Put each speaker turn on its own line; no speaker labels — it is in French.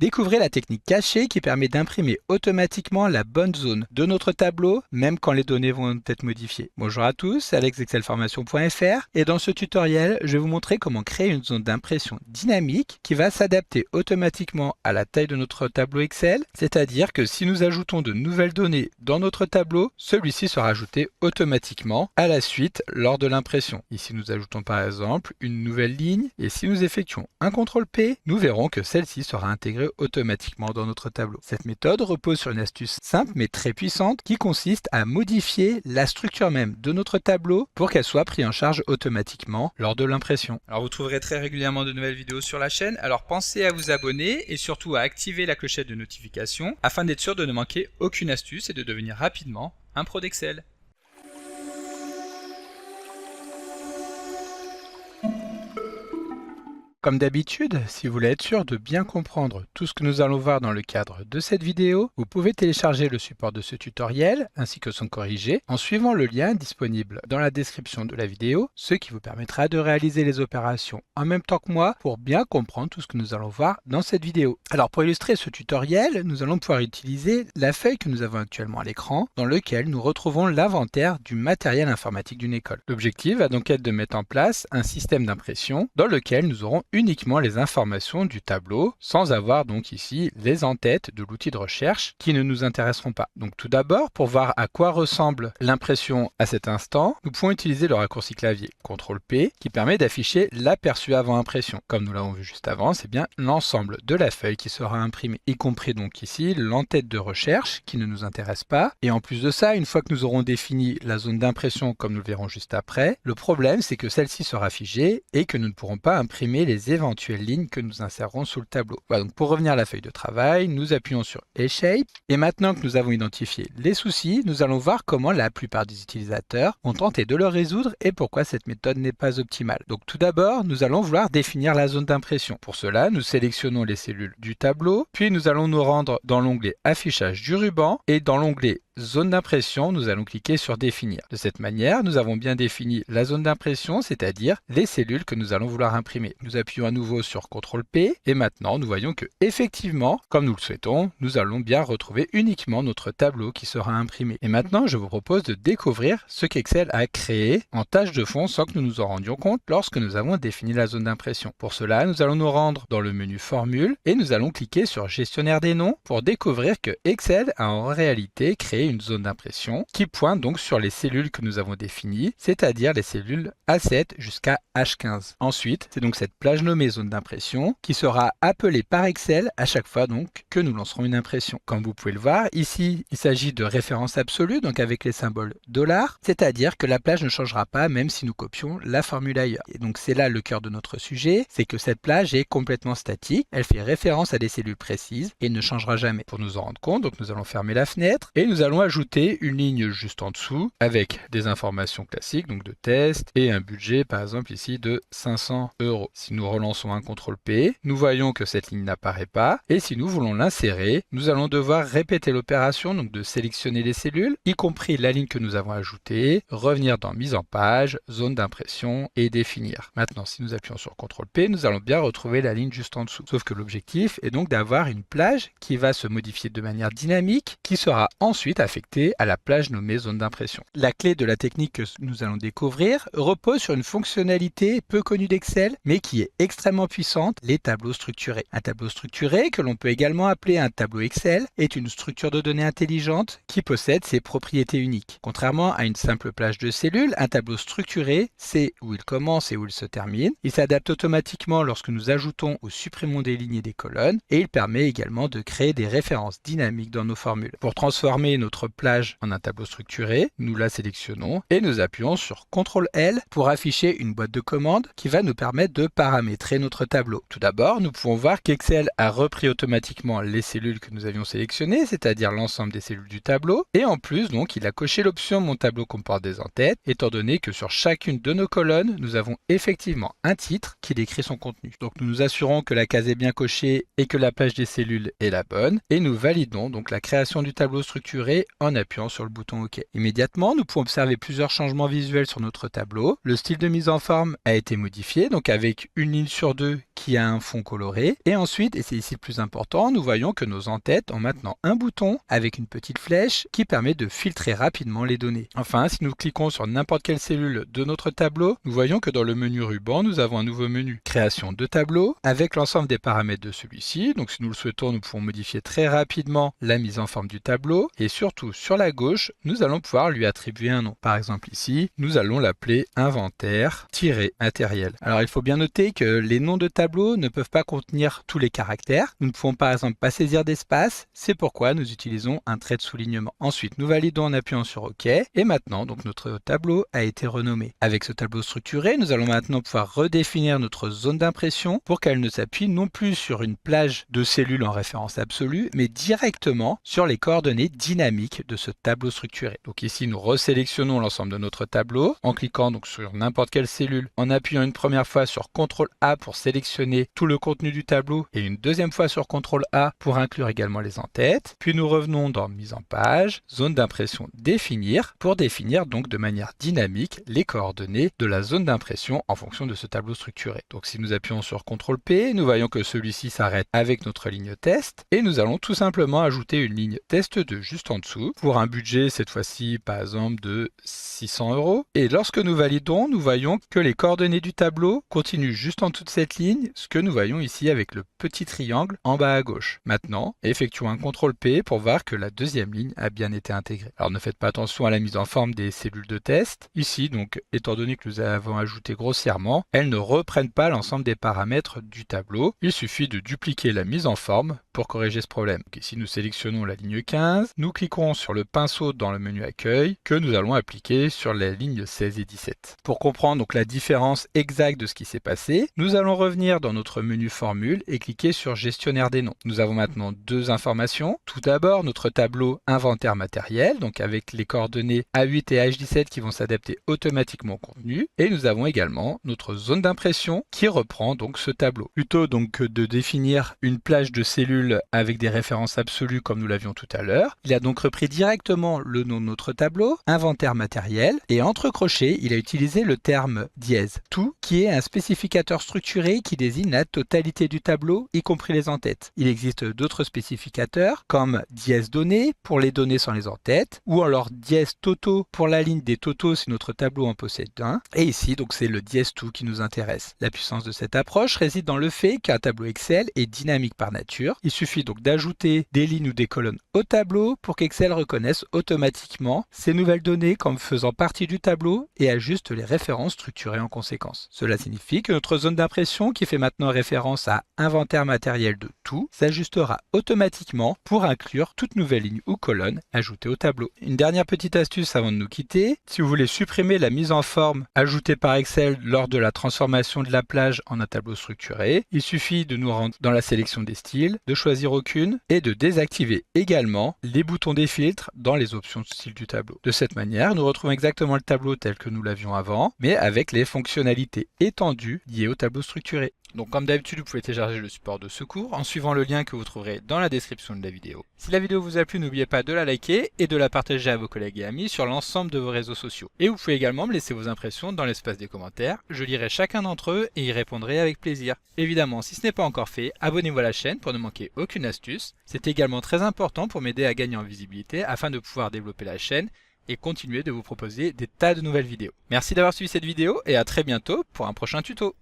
Découvrez la technique cachée qui permet d'imprimer automatiquement la bonne zone de notre tableau, même quand les données vont être modifiées. Bonjour à tous, c'est alexexcelformation.fr et dans ce tutoriel, je vais vous montrer comment créer une zone d'impression dynamique qui va s'adapter automatiquement à la taille de notre tableau Excel, c'est-à-dire que si nous ajoutons de nouvelles données dans notre tableau, celui-ci sera ajouté automatiquement à la suite lors de l'impression. Ici, nous ajoutons par exemple une nouvelle ligne et si nous effectuons un CTRL P, nous verrons que celle-ci sera intégrée automatiquement dans notre tableau. Cette méthode repose sur une astuce simple mais très puissante qui consiste à modifier la structure même de notre tableau pour qu'elle soit prise en charge automatiquement lors de l'impression. Alors vous trouverez très régulièrement de nouvelles vidéos sur la chaîne, alors pensez à vous abonner et surtout à activer la clochette de notification afin d'être sûr de ne manquer aucune astuce et de devenir rapidement un pro d'Excel. Comme d'habitude, si vous voulez être sûr de bien comprendre tout ce que nous allons voir dans le cadre de cette vidéo, vous pouvez télécharger le support de ce tutoriel ainsi que son corrigé en suivant le lien disponible dans la description de la vidéo, ce qui vous permettra de réaliser les opérations en même temps que moi pour bien comprendre tout ce que nous allons voir dans cette vidéo. Alors pour illustrer ce tutoriel, nous allons pouvoir utiliser la feuille que nous avons actuellement à l'écran dans lequel nous retrouvons l'inventaire du matériel informatique d'une école. L'objectif va donc être de mettre en place un système d'impression dans lequel nous aurons uniquement les informations du tableau sans avoir donc ici les en-têtes de l'outil de recherche qui ne nous intéresseront pas. Donc tout d'abord, pour voir à quoi ressemble l'impression à cet instant, nous pouvons utiliser le raccourci clavier CTRL P qui permet d'afficher l'aperçu avant impression. Comme nous l'avons vu juste avant, c'est bien l'ensemble de la feuille qui sera imprimée, y compris donc ici l'en-tête de recherche qui ne nous intéresse pas. Et en plus de ça, une fois que nous aurons défini la zone d'impression comme nous le verrons juste après, le problème c'est que celle-ci sera figée et que nous ne pourrons pas imprimer les éventuelles lignes que nous insérerons sous le tableau. Voilà, donc pour revenir à la feuille de travail, nous appuyons sur Shape et maintenant que nous avons identifié les soucis, nous allons voir comment la plupart des utilisateurs ont tenté de le résoudre et pourquoi cette méthode n'est pas optimale. Donc tout d'abord, nous allons vouloir définir la zone d'impression. Pour cela, nous sélectionnons les cellules du tableau, puis nous allons nous rendre dans l'onglet Affichage du ruban et dans l'onglet Zone d'impression, nous allons cliquer sur Définir. De cette manière, nous avons bien défini la zone d'impression, c'est-à-dire les cellules que nous allons vouloir imprimer. Nous appuyons à nouveau sur CTRL P et maintenant nous voyons que effectivement, comme nous le souhaitons, nous allons bien retrouver uniquement notre tableau qui sera imprimé. Et maintenant, je vous propose de découvrir ce qu'Excel a créé en tâche de fond sans que nous nous en rendions compte lorsque nous avons défini la zone d'impression. Pour cela, nous allons nous rendre dans le menu Formule et nous allons cliquer sur Gestionnaire des noms pour découvrir que Excel a en réalité créé une zone d'impression qui pointe donc sur les cellules que nous avons définies, c'est-à-dire les cellules A7 jusqu'à H15. Ensuite, c'est donc cette plage nommée zone d'impression qui sera appelée par Excel à chaque fois donc que nous lancerons une impression. Comme vous pouvez le voir, ici, il s'agit de référence absolue, donc avec les symboles $, c'est-à-dire que la plage ne changera pas même si nous copions la formule ailleurs. Et donc c'est là le cœur de notre sujet, c'est que cette plage est complètement statique, elle fait référence à des cellules précises et ne changera jamais. Pour nous en rendre compte, donc nous allons fermer la fenêtre et nous allons ajouter une ligne juste en dessous avec des informations classiques, donc de test et un budget par exemple ici de 500 €. Si nous relançons un CTRL P, nous voyons que cette ligne n'apparaît pas et si nous voulons l'insérer, nous allons devoir répéter l'opération, donc de sélectionner les cellules, y compris la ligne que nous avons ajoutée, revenir dans mise en page, zone d'impression et définir. Maintenant, si nous appuyons sur CTRL P, nous allons bien retrouver la ligne juste en dessous. Sauf que l'objectif est donc d'avoir une plage qui va se modifier de manière dynamique, qui sera ensuite affectée à la plage nommée zone d'impression. La clé de la technique que nous allons découvrir repose sur une fonctionnalité peu connue d'Excel, mais qui est extrêmement puissante, les tableaux structurés. Un tableau structuré, que l'on peut également appeler un tableau Excel, est une structure de données intelligente qui possède ses propriétés uniques. Contrairement à une simple plage de cellules, un tableau structuré sait où il commence et où il se termine. Il s'adapte automatiquement lorsque nous ajoutons ou supprimons des lignes et des colonnes, et il permet également de créer des références dynamiques dans nos formules. Pour transformer notre plage en un tableau structuré, nous la sélectionnons et nous appuyons sur CTRL L pour afficher une boîte de commandes qui va nous permettre de paramétrer notre tableau. Tout d'abord, nous pouvons voir qu'Excel a repris automatiquement les cellules que nous avions sélectionnées, c'est-à-dire l'ensemble des cellules du tableau, et en plus, donc, il a coché l'option Mon tableau comporte des en-têtes, étant donné que sur chacune de nos colonnes, nous avons effectivement un titre qui décrit son contenu. Donc, nous nous assurons que la case est bien cochée et que la plage des cellules est la bonne, et nous validons donc la création du tableau structuré en appuyant sur le bouton OK. Immédiatement, nous pouvons observer plusieurs changements visuels sur notre tableau. Le style de mise en forme a été modifié, donc avec une ligne sur deux qui a un fond coloré. Et ensuite, et c'est ici le plus important, nous voyons que nos en-têtes ont maintenant un bouton avec une petite flèche qui permet de filtrer rapidement les données. Enfin, si nous cliquons sur n'importe quelle cellule de notre tableau, nous voyons que dans le menu ruban, nous avons un nouveau menu création de tableau avec l'ensemble des paramètres de celui-ci. Donc si nous le souhaitons, nous pouvons modifier très rapidement la mise en forme du tableau et surtout sur la gauche, nous allons pouvoir lui attribuer un nom. Par exemple ici, nous allons l'appeler inventaire-matériel. Alors il faut bien noter que les noms de tableaux ne peuvent pas contenir tous les caractères. Nous ne pouvons par exemple pas saisir d'espace, c'est pourquoi nous utilisons un trait de soulignement. Ensuite, nous validons en appuyant sur OK et maintenant donc notre tableau a été renommé. Avec ce tableau structuré, nous allons maintenant pouvoir redéfinir notre zone d'impression pour qu'elle ne s'appuie non plus sur une plage de cellules en référence absolue, mais directement sur les coordonnées dynamiques de ce tableau structuré. Donc ici, nous resélectionnons l'ensemble de notre tableau en cliquant donc sur n'importe quelle cellule, en appuyant une première fois sur CTRL A pour sélectionner tout le contenu du tableau et une deuxième fois sur CTRL A pour inclure également les en-têtes. Puis nous revenons dans mise en page, zone d'impression définir pour définir donc de manière dynamique les coordonnées de la zone d'impression en fonction de ce tableau structuré. Donc si nous appuyons sur CTRL P, nous voyons que celui-ci s'arrête avec notre ligne test et nous allons tout simplement ajouter une ligne test 2 juste en dessous pour un budget cette fois-ci par exemple de 600 €. Et lorsque nous validons, nous voyons que les coordonnées du tableau continuent juste en dessous de cette ligne, ce que nous voyons ici avec le petit triangle en bas à gauche. Maintenant, effectuons un CTRL P pour voir que la deuxième ligne a bien été intégrée. Alors ne faites pas attention à la mise en forme des cellules de test. Ici, donc, étant donné que nous avons ajouté grossièrement, elles ne reprennent pas l'ensemble des paramètres du tableau. Il suffit de dupliquer la mise en forme pour corriger ce problème. Donc ici, nous sélectionnons la ligne 15, nous cliquons sur le pinceau dans le menu accueil que nous allons appliquer sur les lignes 16 et 17. Pour comprendre donc la différence exacte de ce qui s'est passé, nous allons revenir dans notre menu formule et cliquer sur gestionnaire des noms. Nous avons maintenant deux informations. Tout d'abord, notre tableau inventaire matériel, donc avec les coordonnées A8 et H17 qui vont s'adapter automatiquement au contenu. Et nous avons également notre zone d'impression qui reprend donc ce tableau. Plutôt donc que de définir une plage de cellules avec des références absolues comme nous l'avions tout à l'heure, il a donc repris directement le nom de notre tableau, inventaire matériel, et entre crochets, il a utilisé le terme dièse, tout, qui est un spécificateur structuré qui désigne la totalité du tableau, y compris les en-têtes. Il existe d'autres spécificateurs comme dièse données pour les données sans les en-têtes, ou alors dièse totaux pour la ligne des totaux si notre tableau en possède un. Et ici, donc c'est le dièse tout qui nous intéresse. La puissance de cette approche réside dans le fait qu'un tableau Excel est dynamique par nature. Il suffit donc d'ajouter des lignes ou des colonnes au tableau pour qu'Excel reconnaisse automatiquement ces nouvelles données comme faisant partie du tableau et ajuste les références structurées en conséquence. Cela signifie que notre zone d'impression qui fait maintenant référence à inventaire matériel de tout s'ajustera automatiquement pour inclure toute nouvelle ligne ou colonne ajoutée au tableau. Une dernière petite astuce avant de nous quitter, si vous voulez supprimer la mise en forme ajoutée par Excel lors de la transformation de la plage en un tableau structuré, il suffit de nous rendre dans la sélection des styles, de choisir aucune et de désactiver également les boutons des filtres dans les options de style du tableau. De cette manière, nous retrouvons exactement le tableau tel que nous l'avions avant, mais avec les fonctionnalités étendues liées au tableau structuré. Donc comme d'habitude, vous pouvez télécharger le support de secours en suivant le lien que vous trouverez dans la description de la vidéo. Si la vidéo vous a plu, n'oubliez pas de la liker et de la partager à vos collègues et amis sur l'ensemble de vos réseaux sociaux. Et vous pouvez également me laisser vos impressions dans l'espace des commentaires, je lirai chacun d'entre eux et y répondrai avec plaisir. Évidemment, si ce n'est pas encore fait, abonnez-vous à la chaîne pour ne manquer aucune astuce. C'est également très important pour m'aider à gagner en visibilité afin de pouvoir développer la chaîne et continuer de vous proposer des tas de nouvelles vidéos. Merci d'avoir suivi cette vidéo et à très bientôt pour un prochain tuto.